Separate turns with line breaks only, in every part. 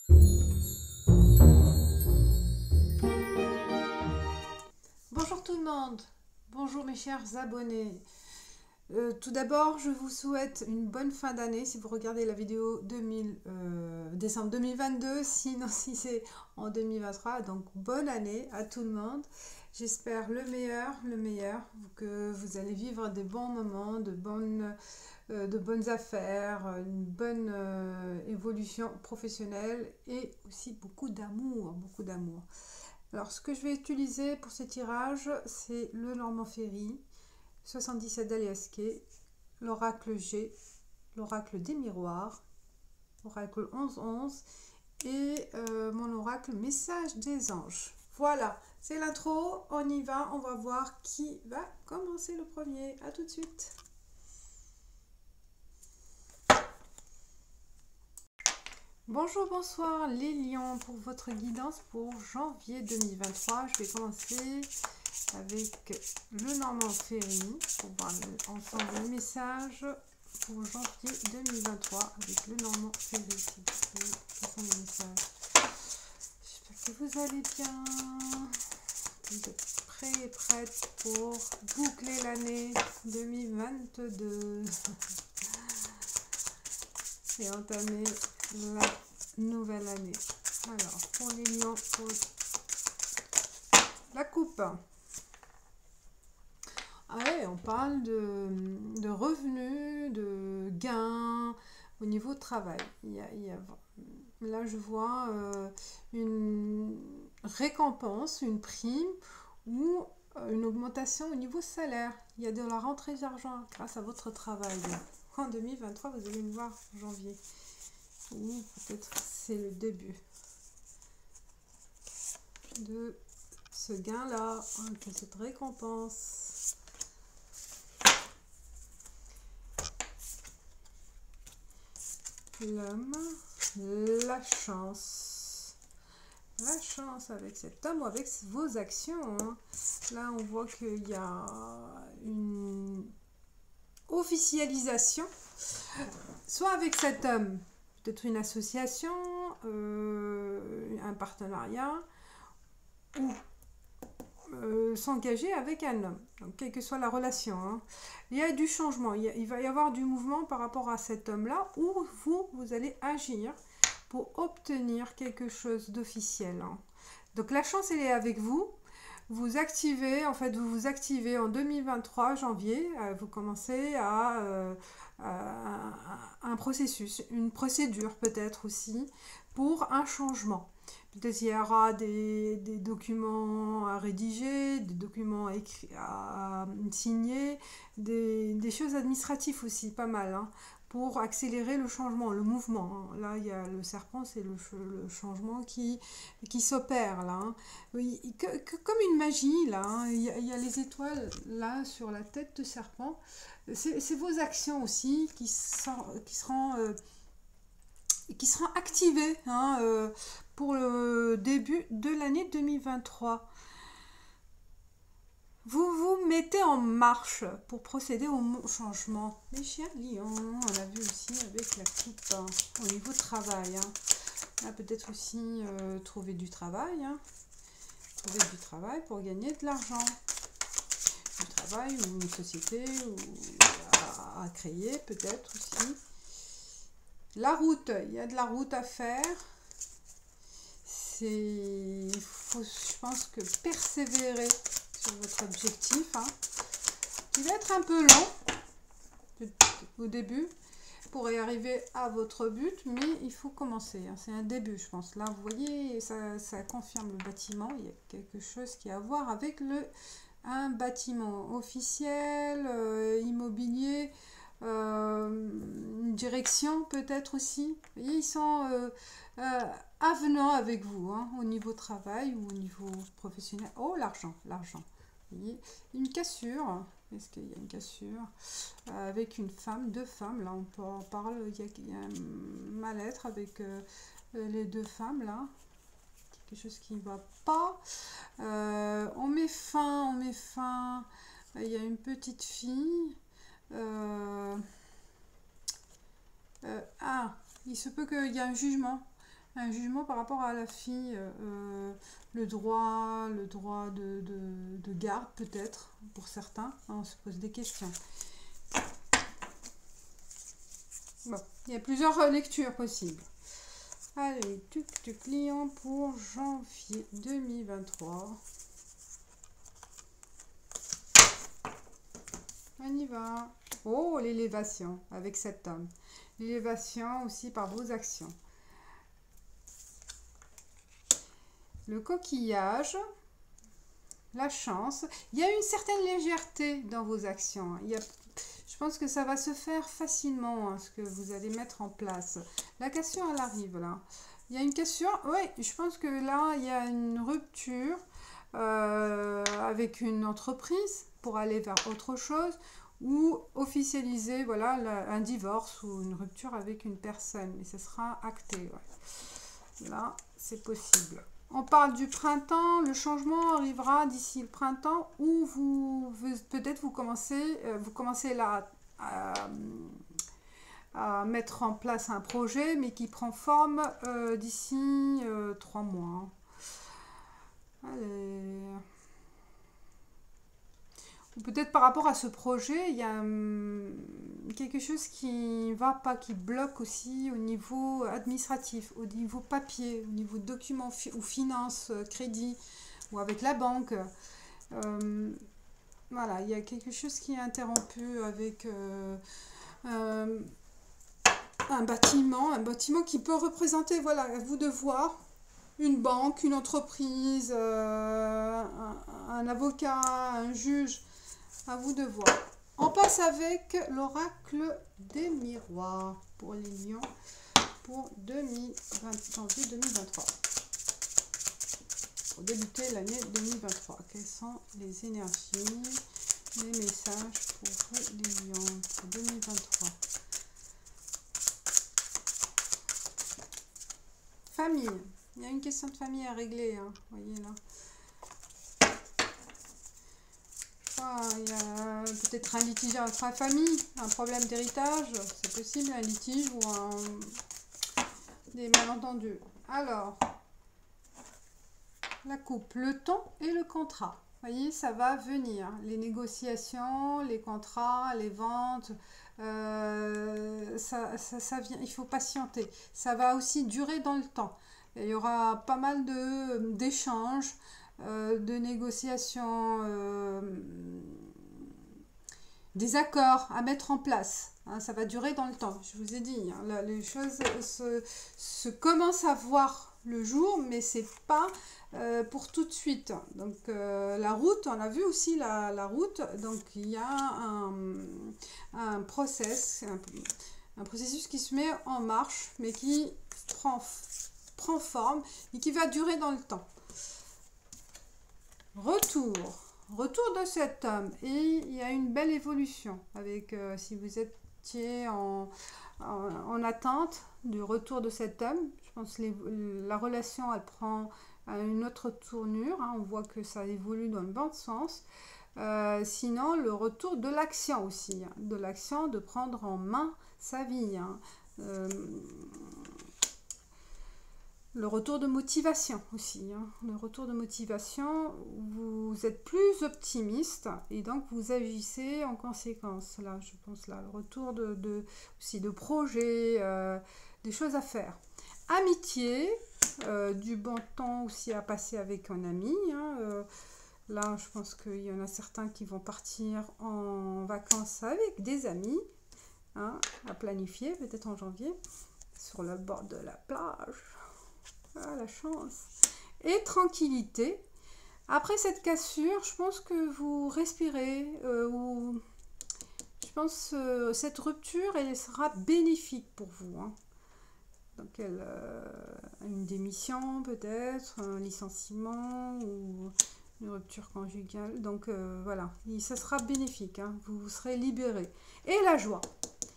Bonjour tout le monde, bonjour mes chers abonnés. Tout d'abord, je vous souhaite une bonne fin d'année si vous regardez la vidéo décembre 2022, sinon si c'est en 2023, donc bonne année à tout le monde. J'espère le meilleur, que vous allez vivre des bons moments, de bonnes affaires, une bonne évolution professionnelle et aussi beaucoup d'amour, beaucoup d'amour. Alors, ce que je vais utiliser pour ce tirage, c'est le Normand Ferry, 77 d'Aliasquet, l'oracle G, l'oracle des miroirs, l'oracle 1111 et mon oracle message des anges. Voilà, c'est l'intro, on y va, on va voir qui va commencer le premier. À tout de suite. Bonjour, bonsoir les lions pour votre guidance pour janvier 2023. Je vais commencer avec le Normand Ferry pour voir ensemble le message pour janvier 2023 avec le Normand Ferry. Quels sont les messages? J'espère que vous allez bien. Vous êtes prêts et prêtes pour boucler l'année 2022 et entamer la nouvelle année. Alors, pour les lions, pour la coupe. Ouais, on parle de revenus, de gains au niveau de travail. Là, je vois une récompense, une prime ou une augmentation au niveau salaire. Il y a de la rentrée d'argent grâce à votre travail. En 2023, vous allez me voir en janvier. Ou peut-être c'est le début de ce gain-là, de cette récompense. L'homme, la chance. La chance avec cet homme ou avec vos actions. Là, on voit qu'il y a une officialisation, soit avec cet homme, peut-être une association, un partenariat, ou s'engager avec un homme, donc quelle que soit la relation. Il y a du changement, il va y avoir du mouvement par rapport à cet homme-là, où vous allez agir pour obtenir quelque chose d'officiel. Donc la chance, elle est avec vous. Vous activez, en fait, vous vous activez en 2023, janvier, vous commencez à un processus, une procédure peut-être aussi, pour un changement. Peut-être il y aura des documents à rédiger, des documents à signer, des choses administratives aussi, pas mal, pour accélérer le changement, le mouvement. Là, il y a le serpent, c'est le changement qui s'opère, là. Oui, comme une magie, là. Il y a les étoiles, là, sur la tête de serpent. C'est vos actions aussi qui seront activées pour le début de l'année 2023. Vous vous mettez en marche pour procéder au changement. Les chiens lions, on l'a vu aussi avec la coupe au niveau travail. Là, peut-être aussi trouver du travail. Trouver du travail pour gagner de l'argent. Du travail ou une société à créer peut-être aussi. La route, il y a de la route à faire. Il faut, je pense, que persévérer sur votre objectif, qui va être un peu long au début pour y arriver à votre but, mais il faut commencer. C'est un début, je pense. Là, vous voyez, ça confirme le bâtiment. Il y a quelque chose qui a à voir avec un bâtiment officiel, immobilier, une direction peut-être aussi. Vous voyez, ils sont avenants avec vous, au niveau travail ou au niveau professionnel. Oh, l'argent. Vous voyez, une cassure. Est-ce qu'il y a une cassure avec une femme, deux femmes, là on parle, il y a un mal-être avec les deux femmes là, quelque chose qui ne va pas. On met fin, il y a une petite fille. Il se peut qu'il y ait un jugement un jugement par rapport à la fille, le droit de garde peut-être, pour certains, hein, on se pose des questions. Bon, il y a plusieurs lectures possibles. Allez, tuc client pour janvier 2023. On y va. Oh, l'élévation avec cet homme. L'élévation aussi par vos actions. Le coquillage, la chance. Il y a une certaine légèreté dans vos actions. Je pense que ça va se faire facilement, hein, ce que vous allez mettre en place. La cassure, elle arrive là. Il y a une cassure, oui, je pense que là, il y a une rupture avec une entreprise pour aller vers autre chose ou officialiser voilà, un divorce ou une rupture avec une personne. Mais ce sera acté. Ouais. Là, c'est possible. On parle du printemps, le changement arrivera d'ici le printemps où peut-être vous commencez là à mettre en place un projet mais qui prend forme d'ici 3 mois. Allez. Ou peut-être par rapport à ce projet, il y a quelque chose qui va pas, qui bloque aussi au niveau administratif, au niveau papier, au niveau documents ou finances, crédit, ou avec la banque. Voilà, il y a quelque chose qui est interrompu avec un bâtiment qui peut représenter, voilà, à vous de voir, une banque, une entreprise, un avocat, un juge. À vous de voir. On passe avec l'oracle des miroirs pour les lions pour janvier 2023. Pour débuter l'année 2023. Quelles sont les énergies, les messages pour vous les lions pour 2023? Famille. Il y a une question de famille à régler. Hein, voyez là. Il y a peut-être un litige entre la famille, un problème d'héritage, c'est possible, un litige ou des malentendus. Alors, la coupe, le temps et le contrat. Vous voyez, ça va venir. Les négociations, les contrats, les ventes, ça vient, il faut patienter. Ça va aussi durer dans le temps. Il y aura pas mal d'échanges. De négociations, des accords à mettre en place. Hein, ça va durer dans le temps, je vous ai dit. Hein, là, les choses se commencent à voir le jour, mais c'est pas pour tout de suite. Donc la route, on a vu aussi la route, donc il y a un processus qui se met en marche, mais qui prend forme et qui va durer dans le temps. Retour de cet homme et il y a une belle évolution avec si vous étiez en attente du retour de cet homme, je pense que la relation elle prend une autre tournure, hein, on voit que ça évolue dans le bon sens. Sinon le retour de l'action aussi, hein, de l'action de prendre en main sa vie, hein. Le retour de motivation aussi. Hein. Le retour de motivation, vous êtes plus optimiste et donc vous agissez en conséquence. Là, je pense là, le retour aussi de projets, des choses à faire. Amitié, du bon temps aussi à passer avec un ami. Hein. Là, je pense qu'il y en a certains qui vont partir en vacances avec des amis, hein, à planifier peut-être en janvier, sur le bord de la plage. Ah, la chance. Et tranquillité. Après cette cassure, je pense que vous respirez. Je pense que cette rupture, elle sera bénéfique pour vous. Hein. Donc, une démission peut-être, un licenciement ou une rupture conjugale. Donc, voilà, ça sera bénéfique. Hein. Vous serez libéré. Et la joie.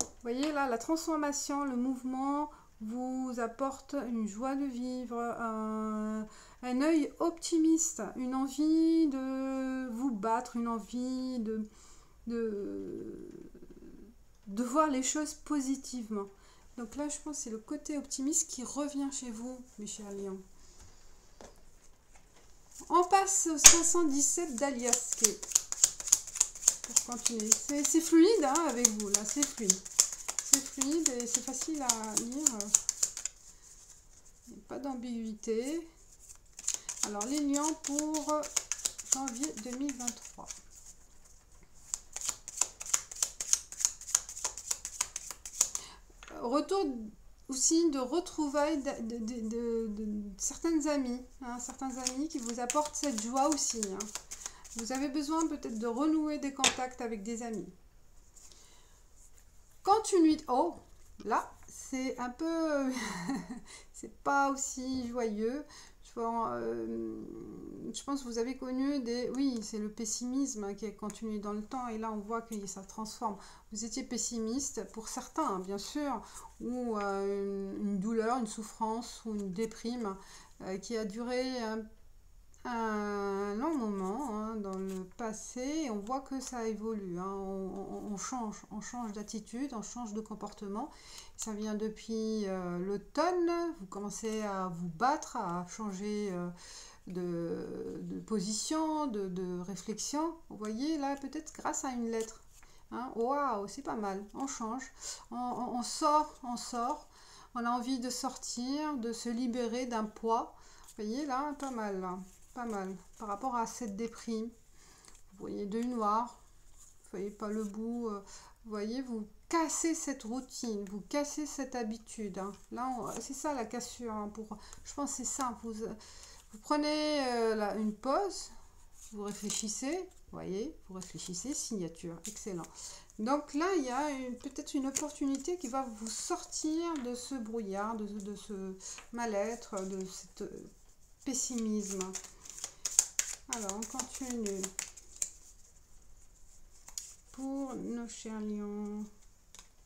Vous voyez là, la transformation, le mouvement vous apporte une joie de vivre, un œil optimiste, une envie de vous battre, une envie de voir les choses positivement. Donc là, je pense que c'est le côté optimiste qui revient chez vous, mes chers lions. On passe au 77 d'Aliaske. Pour continuer. C'est fluide hein, avec vous, là, c'est fluide. C'est fluide et c'est facile à lire. Il n'y a pas d'ambiguïté. Alors, les lions pour janvier 2023. Retour aussi de retrouvailles de certaines amies, hein, certains amis qui vous apportent cette joie aussi. Hein. Vous avez besoin peut-être de renouer des contacts avec des amis. Continuité. Oh, là, c'est un peu... c'est pas aussi joyeux. Je pense que vous avez connu des... Oui, c'est le pessimisme qui est continué dans le temps. Et là, on voit que ça transforme. Vous étiez pessimiste, pour certains, hein, bien sûr, ou une douleur, une souffrance ou une déprime qui a duré un long moment hein, dans le passé. Et on voit que ça évolue. Hein. On change d'attitude, on change de comportement. Ça vient depuis l'automne. Vous commencez à vous battre, à changer de position, de réflexion. Vous voyez là, peut-être grâce à une lettre. Hein. Waouh, c'est pas mal. On change. On sort. On a envie de sortir, de se libérer d'un poids. Vous voyez là, pas mal là. Pas mal. Par rapport à cette déprime. Vous voyez deux noirs. Vous voyez pas le bout. Vous voyez, vous cassez cette routine, vous cassez cette habitude. Hein. Là, c'est ça la cassure. Hein, je pense que c'est ça. Vous prenez une pause, vous réfléchissez. Vous voyez, vous réfléchissez, signature. Excellent. Donc là, il y a peut-être une opportunité qui va vous sortir de ce brouillard, de ce mal-être, de ce pessimisme. Alors, on continue. Pour nos chers lions,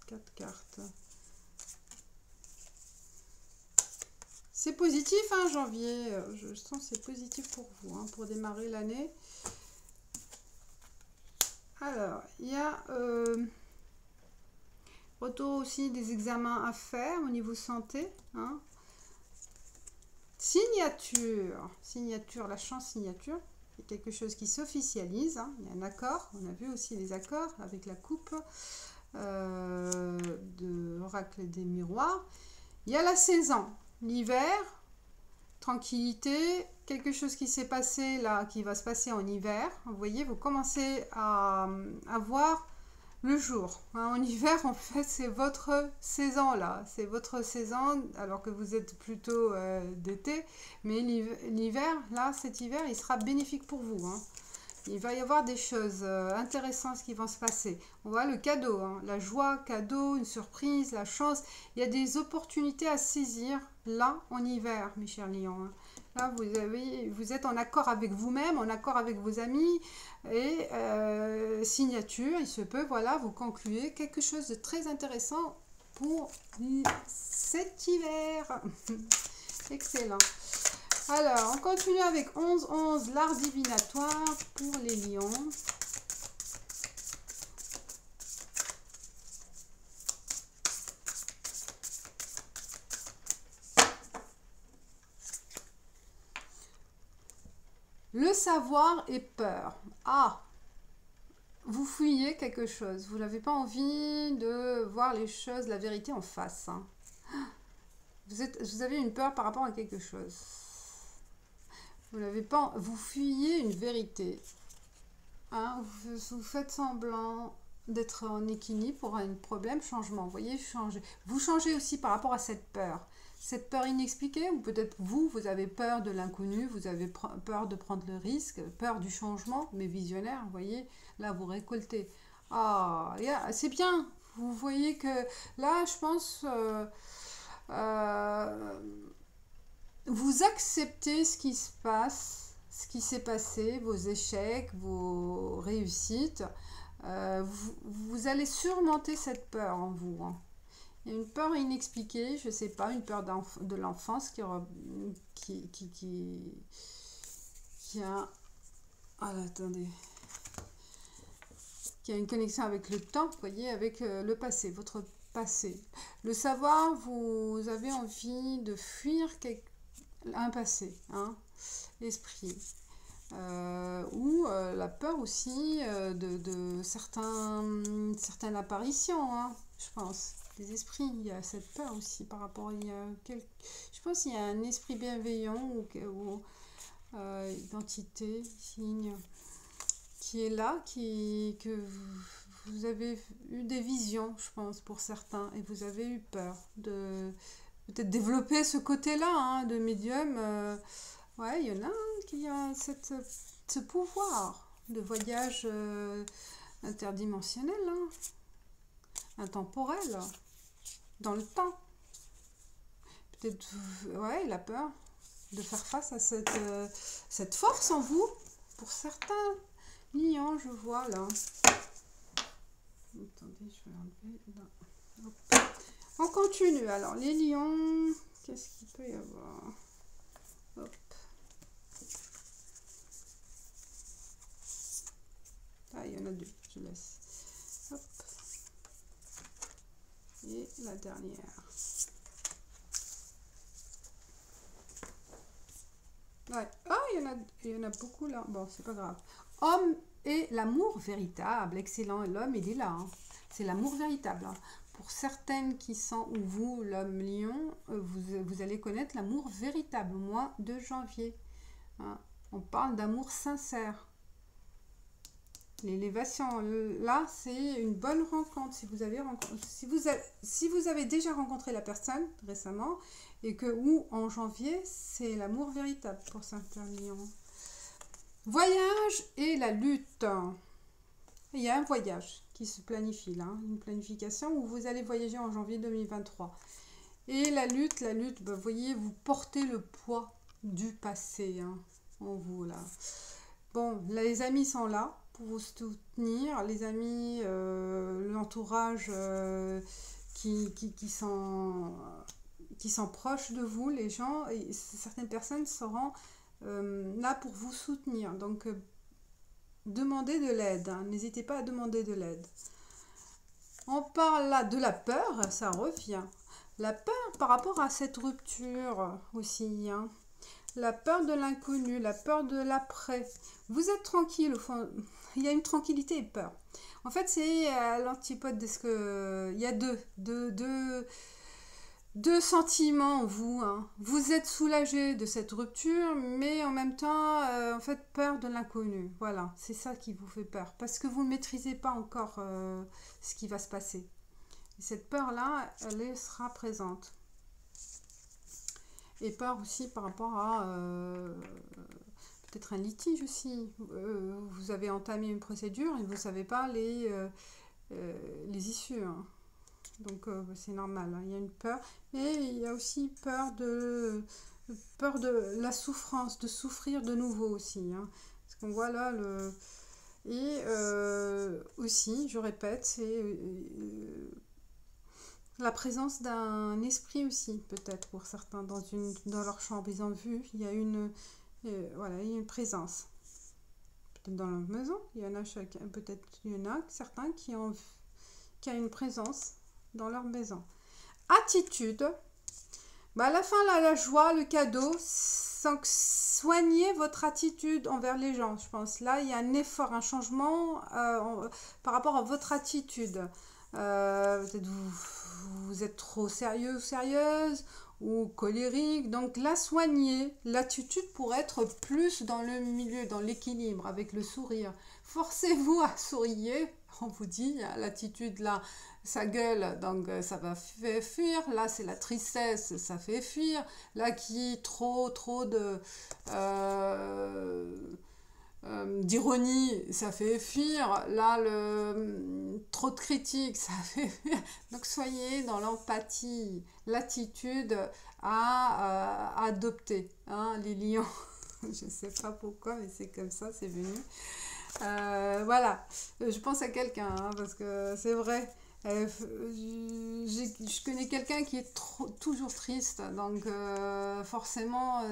4 cartes. C'est positif, hein, janvier. Je sens que c'est positif pour vous, hein, pour démarrer l'année. Alors, il y a retour aussi des examens à faire au niveau santé. Hein. Signature, la chance signature. C'est quelque chose qui s'officialise. Hein. Il y a un accord. On a vu aussi les accords avec la coupe de l'oracle des miroirs. Il y a la saison, l'hiver, tranquillité, quelque chose qui s'est passé là, qui va se passer en hiver. Vous voyez, vous commencez à voir le jour. Hein, en hiver, en fait, c'est votre saison là. C'est votre saison, alors que vous êtes plutôt d'été. Mais l'hiver, là, cet hiver, il sera bénéfique pour vous. Hein. Il va y avoir des choses intéressantes qui vont se passer. On voit le cadeau, hein, la joie, cadeau, une surprise, la chance. Il y a des opportunités à saisir là en hiver, mes chers lions. Hein. Là, vous êtes en accord avec vous-même, en accord avec vos amis. Et signature, il se peut, voilà, vous concluez quelque chose de très intéressant pour cet hiver. Excellent. Alors, on continue avec 11-11, l'art divinatoire pour les lions. Le savoir et peur. Ah, vous fuyez quelque chose. Vous n'avez pas envie de voir les choses, la vérité en face. Hein. Vous avez une peur par rapport à quelque chose. Vous fuyez une vérité. Hein, vous faites semblant d'être en équilibre pour un problème, changement. Vous voyez, vous changez aussi par rapport à cette peur. Cette peur inexpliquée, ou peut-être vous avez peur de l'inconnu, vous avez peur de prendre le risque, peur du changement, mais visionnaire, vous voyez, là vous récoltez. Ah, c'est bien, vous voyez que là, je pense, vous acceptez ce qui se passe, ce qui s'est passé, vos échecs, vos réussites. Vous allez surmonter cette peur en vous. Hein. Il y a une peur inexpliquée, je ne sais pas, une peur de l'enfance qui a... Ah, attendez. Qui a une connexion avec le temps, vous voyez, avec le passé. Votre passé. Le savoir, vous avez envie de fuir un passé, hein, esprit. Ou la peur aussi de certaines apparitions, hein, je pense, des esprits. Il y a cette peur aussi par rapport, je pense qu'il y a un esprit bienveillant ou identité, signe, qui est là, que vous avez eu des visions, je pense, pour certains, et vous avez eu peur de peut-être développer ce côté-là, hein, de médium. Ouais, il y en a un qui a ce pouvoir de voyage interdimensionnel, hein, intemporel, dans le temps. Peut-être, ouais, il a peur de faire face à cette force en vous. Pour certains lions, je vois là. Attendez, je vais enlever là. Hop. On continue. Alors, les lions, qu'est-ce qu'il peut y avoir? Hop. Ah, il y en a deux, je laisse. Hop. Et la dernière. Ouais. Ah, il y en a beaucoup là. Bon, c'est pas grave. Homme et l'amour véritable. Excellent. L'homme, il est là. Hein. C'est l'amour véritable. Hein. Pour certaines qui sont, ou vous, l'homme lion, vous allez connaître l'amour véritable au mois de janvier. Hein. On parle d'amour sincère. L'élévation, là, c'est une bonne rencontre. Si vous avez déjà rencontré la personne récemment, et que, ou en janvier, c'est l'amour véritable pour certains lions. Voyage et la lutte. Il y a un voyage qui se planifie là, une planification où vous allez voyager en janvier 2023. Et la lutte, vous voyez, vous portez le poids du passé, hein, en vous là. Bon, les amis sont là pour vous soutenir, les amis, l'entourage qui sont proches de vous, les gens, et certaines personnes seront là pour vous soutenir. Donc, demandez de l'aide, hein, n'hésitez pas à demander de l'aide. On parle là de la peur, ça revient. La peur par rapport à cette rupture aussi, hein. La peur de l'inconnu, la peur de l'après. Vous êtes tranquille, au fond. Il y a une tranquillité et peur. En fait, c'est à l'antipode de ce que... Il y a deux sentiments en vous. Hein. Vous êtes soulagé de cette rupture, mais en même temps, en fait, peur de l'inconnu. Voilà, c'est ça qui vous fait peur. Parce que vous ne maîtrisez pas encore ce qui va se passer. Et cette peur-là, elle sera présente. Et peur aussi par rapport à peut-être un litige aussi. Vous avez entamé une procédure et vous ne savez pas les issues. Hein. Donc c'est normal, hein. Il y a une peur. Et il y a aussi peur de la souffrance, de souffrir de nouveau aussi. Hein. Parce qu'on voit là Et aussi, je répète, c'est... la présence d'un esprit aussi, peut-être pour certains, dans leur chambre, ils ont vu, il y a voilà, il y a une présence. Peut-être dans leur maison, il y en a chacun, peut-être il y en a certains qui a une présence dans leur maison. Attitude, à la fin, là, la joie, le cadeau, soignez votre attitude envers les gens, je pense. Là, il y a un effort, un changement par rapport à votre attitude. Peut-être vous êtes trop sérieux ou sérieuse ou colérique, donc la soigner, l'attitude pour être plus dans le milieu, dans l'équilibre, avec le sourire. Forcez-vous à sourire, on vous dit, l'attitude là, ça gueule, donc ça va fuir, là c'est la tristesse, ça fait fuir, là qui trop de... d'ironie, ça fait fuir. Là, trop de critiques, ça fait fuir. Donc, soyez dans l'empathie, l'attitude à adopter. Hein, les lions, je ne sais pas pourquoi, mais c'est comme ça, c'est venu. Voilà, je pense à quelqu'un, hein, parce que c'est vrai. Je connais quelqu'un qui est toujours triste, donc forcément,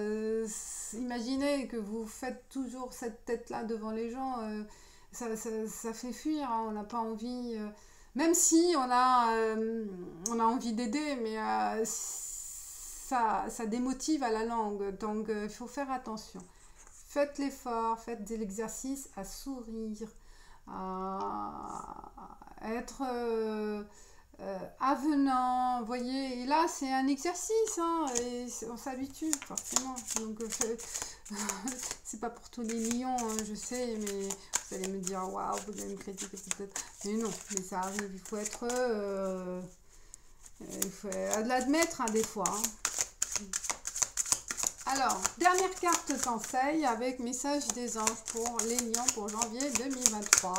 imaginez que vous faites toujours cette tête-là devant les gens, ça fait fuir, hein, on n'a pas envie Même si on a envie d'aider, mais ça démotive à la langue. Donc, il faut faire attention. Faites l'effort, faites de l'exercice à sourire, à être avenant. Vous voyez, et là, c'est un exercice, hein, et on s'habitue forcément. Donc, c'est pas pour tous les millions, hein, je sais, mais vous allez me dire, waouh, vous allez me critiquer peut-être. Mais non, mais ça arrive, il faut être. Il faut l'admettre, hein, des fois. Hein. Alors, dernière carte conseil avec message des anges pour les lions pour janvier 2023.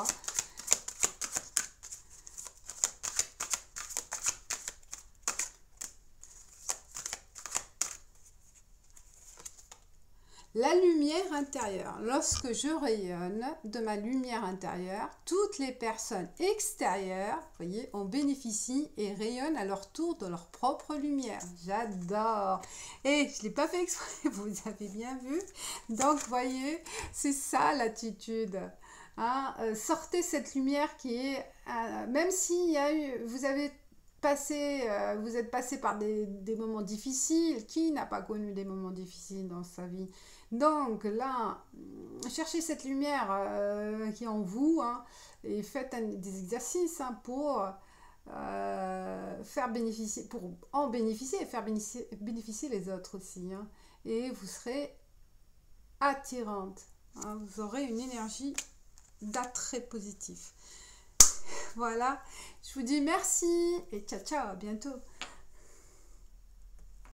La lumière intérieure. Lorsque je rayonne de ma lumière intérieure, toutes les personnes extérieures, vous voyez, en bénéficient et rayonnent à leur tour de leur propre lumière. J'adore. Et je ne l'ai pas fait exprès, vous avez bien vu. Donc, vous voyez, c'est ça l'attitude. Hein, sortez cette lumière qui est, même si vous avez vous êtes passé par des moments difficiles. Qui n'a pas connu des moments difficiles dans sa vie? Donc là, cherchez cette lumière qui est en vous, hein, et faites des exercices, hein, pour faire bénéficier, pour en bénéficier et faire bénéficier les autres aussi, hein, et vous serez attirante, hein, vous aurez une énergie d'attrait positif. Voilà, je vous dis merci et ciao ciao, à bientôt.